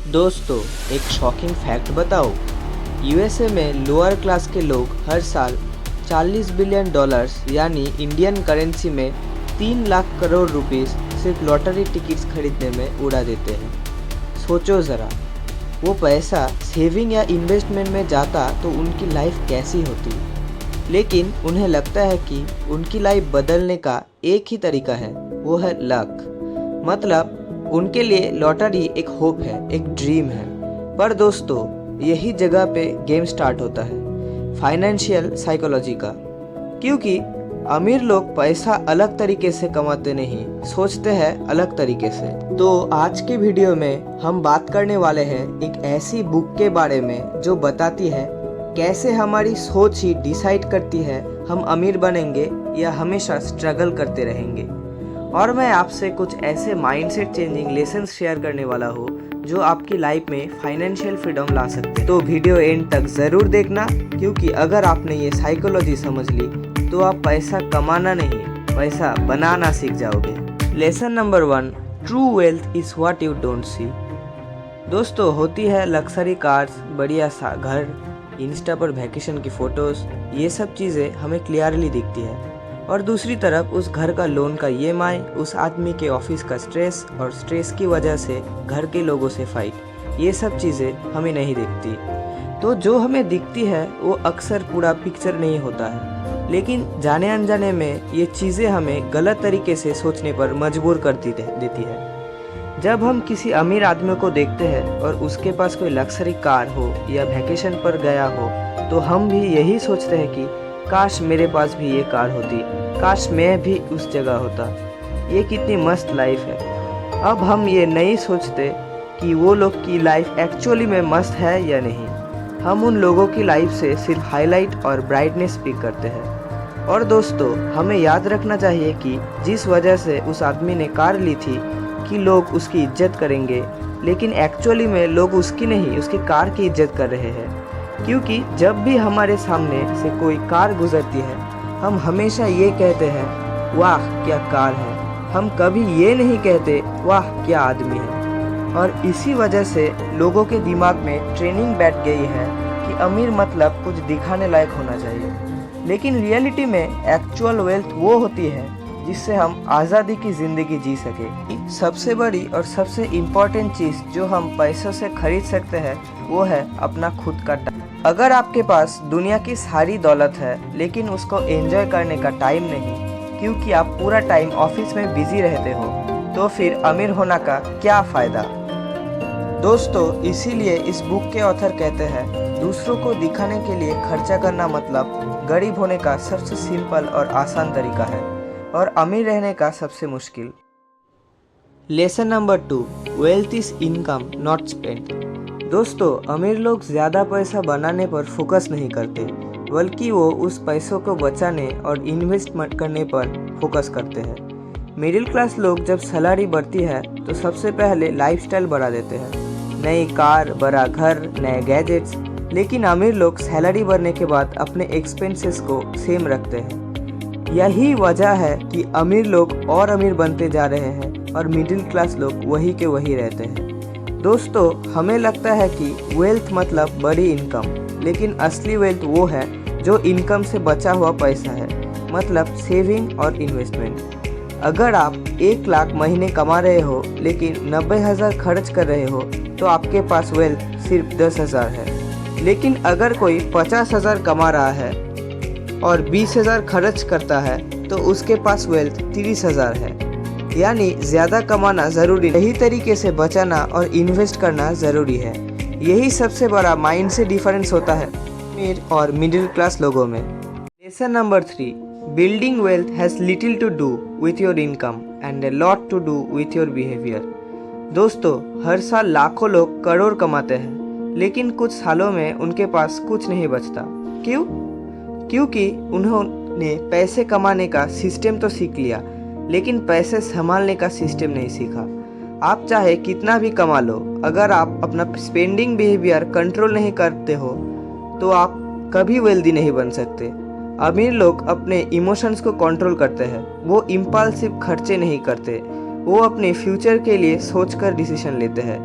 दोस्तों, एक shocking fact बताओ। यूएसए में लोअर क्लास के लोग हर साल 40 बिलियन डॉलर्स यानी इंडियन करेंसी में 3 लाख करोड़ रुपीस सिर्फ लॉटरी टिकट्स खरीदने में उड़ा देते हैं। सोचो ज़रा, वो पैसा सेविंग या इन्वेस्टमेंट में जाता तो उनकी लाइफ कैसी होती। लेकिन उन्हें लगता है कि उनकी लाइफ बदलने का एक ही तरीका है, वो है लक। मतलब उनके लिए लॉटरी एक होप है, एक ड्रीम है। पर दोस्तों, यही जगह पे गेम स्टार्ट होता है फाइनेंशियल साइकोलॉजी का। क्योंकि अमीर लोग पैसा अलग तरीके से कमाते नहीं, सोचते हैं अलग तरीके से। तो आज के वीडियो में हम बात करने वाले हैं एक ऐसी बुक के बारे में जो बताती है कैसे हमारी सोच ही डिसाइड करती है हम अमीर बनेंगे या हमेशा स्ट्रगल करते रहेंगे। और मैं आपसे कुछ ऐसे माइंडसेट चेंजिंग लेसन्स शेयर करने वाला हूँ जो आपकी लाइफ में फाइनेंशियल फ्रीडम ला सकते हैं। तो वीडियो एंड तक ज़रूर देखना, क्योंकि अगर आपने ये साइकोलॉजी समझ ली तो आप पैसा कमाना नहीं, पैसा बनाना सीख जाओगे। Lesson number 1, true wealth is what you don't see. दोस्तों, होती है लग्जरी कार्स, बढ़िया सा घर, इंस्टा पर वैकेशन की फ़ोटोज़, ये सब चीज़ें हमें क्लियरली दिखती है। और दूसरी तरफ उस घर का लोन का ईएमआई, उस आदमी के ऑफिस का स्ट्रेस और स्ट्रेस की वजह से घर के लोगों से फाइट, ये सब चीज़ें हमें नहीं दिखती। तो जो हमें दिखती है वो अक्सर पूरा पिक्चर नहीं होता है, लेकिन जाने अनजाने में ये चीज़ें हमें गलत तरीके से सोचने पर मजबूर कर देती है। जब हम किसी अमीर आदमी को देखते हैं और उसके पास कोई लग्जरी कार हो या वैकेशन पर गया हो, तो हम भी यही सोचते हैं कि काश मेरे पास भी ये कार होती, काश मैं भी उस जगह होता, ये कितनी मस्त लाइफ है। अब हम ये नहीं सोचते कि वो लोग की लाइफ एक्चुअली में मस्त है या नहीं। हम उन लोगों की लाइफ से सिर्फ हाईलाइट और ब्राइटनेस पिक करते हैं। और दोस्तों, हमें याद रखना चाहिए कि जिस वजह से उस आदमी ने कार ली थी कि लोग उसकी इज्जत करेंगे, लेकिन एक्चुअली में लोग उसकी नहीं, उसकी कार की इज्जत कर रहे हैं। क्योंकि जब भी हमारे सामने से कोई कार गुजरती है, हम हमेशा ये कहते हैं वाह क्या कार है, हम कभी ये नहीं कहते वाह क्या आदमी है। और इसी वजह से लोगों के दिमाग में ट्रेनिंग बैठ गई है कि अमीर मतलब कुछ दिखाने लायक होना चाहिए। लेकिन रियलिटी में एक्चुअल वेल्थ वो होती है जिससे हम आज़ादी की ज़िंदगी जी सके। सबसे बड़ी और सबसे इम्पॉर्टेंट चीज़ जो हम पैसों से खरीद सकते हैं वो है अपना खुद का टाइम। अगर आपके पास दुनिया की सारी दौलत है लेकिन उसको एंजॉय करने का टाइम नहीं, क्योंकि आप पूरा टाइम ऑफिस में बिजी रहते हो, तो फिर अमीर होना का क्या फ़ायदा। दोस्तों, इसीलिए इस बुक के ऑथर कहते हैं दूसरों को दिखाने के लिए खर्चा करना मतलब गरीब होने का सबसे सिंपल और आसान तरीका है और अमीर रहने का सबसे मुश्किल। Lesson number 2, wealth is income not spend. दोस्तों, अमीर लोग ज़्यादा पैसा बनाने पर फोकस नहीं करते, बल्कि वो उस पैसों को बचाने और इन्वेस्टमेंट करने पर फोकस करते हैं। मिडिल क्लास लोग जब सैलरी बढ़ती है तो सबसे पहले लाइफस्टाइल बढ़ा देते हैं, नई कार, बड़ा घर, नए गैजेट्स। लेकिन अमीर लोग सैलरी बढ़ने के बाद अपने एक्सपेंसेस को सेम रखते हैं। यही वजह है कि अमीर लोग और अमीर बनते जा रहे हैं और मिडिल क्लास लोग वही के वही रहते हैं। दोस्तों, हमें लगता है कि वेल्थ मतलब बड़ी इनकम, लेकिन असली वेल्थ वो है जो इनकम से बचा हुआ पैसा है, मतलब सेविंग और इन्वेस्टमेंट। अगर आप 1 लाख महीने कमा रहे हो लेकिन 90,000 खर्च कर रहे हो तो आपके पास वेल्थ सिर्फ 10,000 है। लेकिन अगर कोई 50,000 कमा रहा है और 20,000 खर्च करता है तो उसके पास वेल्थ 30,000 है। यानी ज़्यादा कमाना ज़रूरी, यही तरीके से बचाना और इन्वेस्ट करना ज़रूरी है। यही सबसे बड़ा माइंड से डिफरेंस होता है अमीर और मिडिल क्लास लोगों में। Lesson number 3, building wealth has little to do with your income and a lot to do with your behaviour. दोस्तों, हर साल लाखों लोग करोड़ कमाते हैं, लेकिन कुछ सालों में उनके पास कुछ नहीं बचता। क्यों? क्योंकि उन्होंने पैसे कमाने का सिस्टम तो सीख लिया, लेकिन पैसे संभालने का सिस्टम नहीं सीखा। आप चाहे कितना भी कमा लो, अगर आप अपना स्पेंडिंग बिहेवियर कंट्रोल नहीं करते हो तो आप कभी वेल्दी नहीं बन सकते। अमीर लोग अपने इमोशंस को कंट्रोल करते हैं, वो इम्पल्सिव खर्चे नहीं करते, वो अपने फ्यूचर के लिए सोचकर डिसीजन लेते हैं।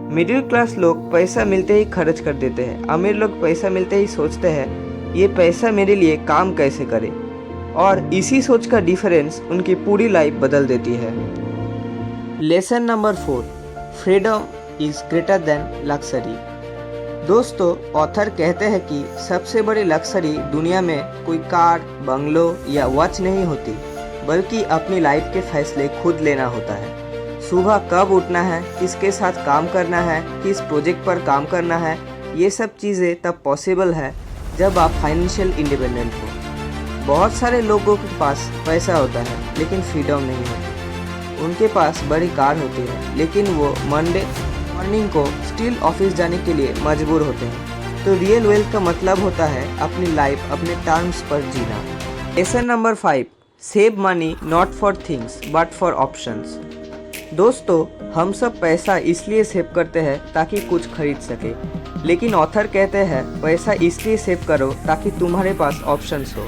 मिडिल क्लास लोग पैसा मिलते ही खर्च कर देते हैं। अमीर लोग पैसा मिलते ही सोचते हैं ये पैसा मेरे लिए काम कैसे करे, और इसी सोच का डिफरेंस उनकी पूरी लाइफ बदल देती है। Lesson number 4, freedom is greater than luxury. दोस्तों, ऑथर कहते हैं कि सबसे बड़ी लक्सरी दुनिया में कोई कार, बंगलो या वॉच नहीं होती, बल्कि अपनी लाइफ के फैसले खुद लेना होता है। सुबह कब उठना है, किसके साथ काम करना है, किस प्रोजेक्ट पर काम करना है, ये सब चीज़ें तब पॉसिबल है जब आप फाइनेंशियल इंडिपेंडेंट हो। बहुत सारे लोगों के पास पैसा होता है लेकिन फ्रीडम नहीं होती। उनके पास बड़ी कार होती है लेकिन वो मंडे मॉर्निंग को स्टिल ऑफिस जाने के लिए मजबूर होते हैं। तो रियल वेल्थ का मतलब होता है अपनी लाइफ अपने टर्म्स पर जीना। Lesson number 5, save money not for things but for options. दोस्तों, हम सब पैसा इसलिए सेव करते हैं ताकि कुछ खरीद सके, लेकिन ऑथर कहते हैं पैसा इसलिए सेव करो ताकि तुम्हारे पास ऑप्शंस हो।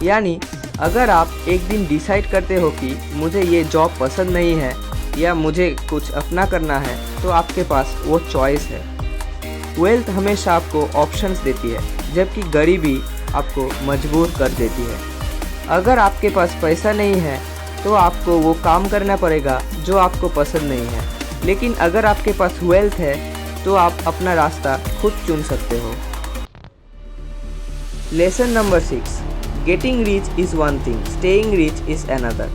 यानी अगर आप एक दिन डिसाइड करते हो कि मुझे ये जॉब पसंद नहीं है या मुझे कुछ अपना करना है, तो आपके पास वो चॉइस है। वेल्थ हमेशा आपको ऑप्शंस देती है, जबकि गरीबी आपको मजबूर कर देती है। अगर आपके पास पैसा नहीं है तो आपको वो काम करना पड़ेगा जो आपको पसंद नहीं है, लेकिन अगर आपके पास वेल्थ है तो आप अपना रास्ता खुद चुन सकते हो। Lesson number 6, getting rich is one thing, staying rich is another.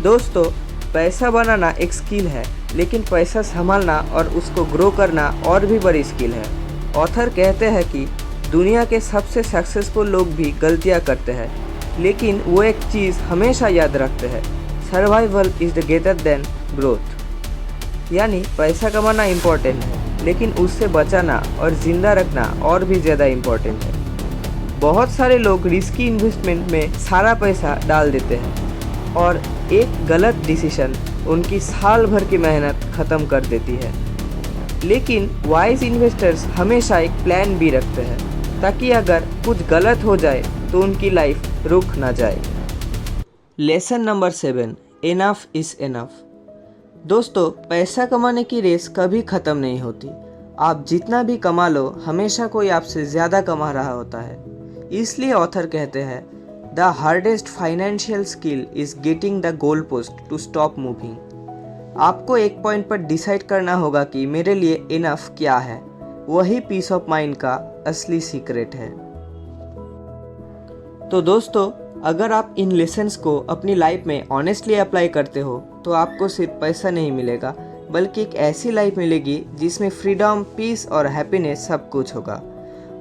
दोस्तों, पैसा बनाना एक स्किल है, लेकिन पैसा संभालना और उसको ग्रो करना और भी बड़ी स्किल है। ऑथर कहते हैं कि दुनिया के सबसे सक्सेसफुल लोग भी गलतियाँ करते हैं, लेकिन वो एक चीज़ हमेशा याद रखते हैं, survival is the greater than growth. यानी पैसा कमाना इम्पोर्टेंट है, लेकिन उससे बचाना और ज़िंदा रखना और भी ज़्यादा इम्पोर्टेंट है। बहुत सारे लोग रिस्की इन्वेस्टमेंट में सारा पैसा डाल देते हैं और एक गलत डिसीजन उनकी साल भर की मेहनत ख़त्म कर देती है। लेकिन वाइज इन्वेस्टर्स हमेशा एक प्लान भी रखते हैं, ताकि अगर कुछ गलत हो जाए तो उनकी लाइफ रुक ना जाए। Lesson number 7, enough is enough. दोस्तों, पैसा कमाने की रेस कभी ख़त्म नहीं होती। आप जितना भी कमा लो, हमेशा कोई आपसे ज़्यादा कमा रहा होता है। इसलिए ऑथर कहते हैं the hardest financial skill is getting the goal post to stop moving. आपको एक पॉइंट पर डिसाइड करना होगा कि मेरे लिए इनफ क्या है। वही पीस ऑफ माइंड का असली सीक्रेट है। तो दोस्तों, अगर आप इन लेसन्स को अपनी लाइफ में ऑनेस्टली अप्लाई करते हो तो आपको सिर्फ पैसा नहीं मिलेगा, बल्कि एक ऐसी लाइफ मिलेगी जिसमें फ्रीडम, पीस और हैप्पीनेस सब कुछ होगा।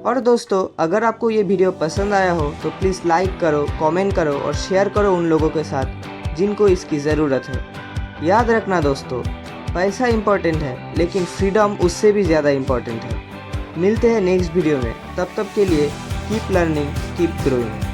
और दोस्तों, अगर आपको ये वीडियो पसंद आया हो तो प्लीज़ लाइक करो, कमेंट करो और शेयर करो उन लोगों के साथ जिनको इसकी ज़रूरत है। याद रखना दोस्तों, पैसा इम्पोर्टेंट है, लेकिन फ्रीडम उससे भी ज़्यादा इम्पोर्टेंट है। मिलते हैं नेक्स्ट वीडियो में, तब तक के लिए कीप लर्निंग, कीप ग्रोइंग।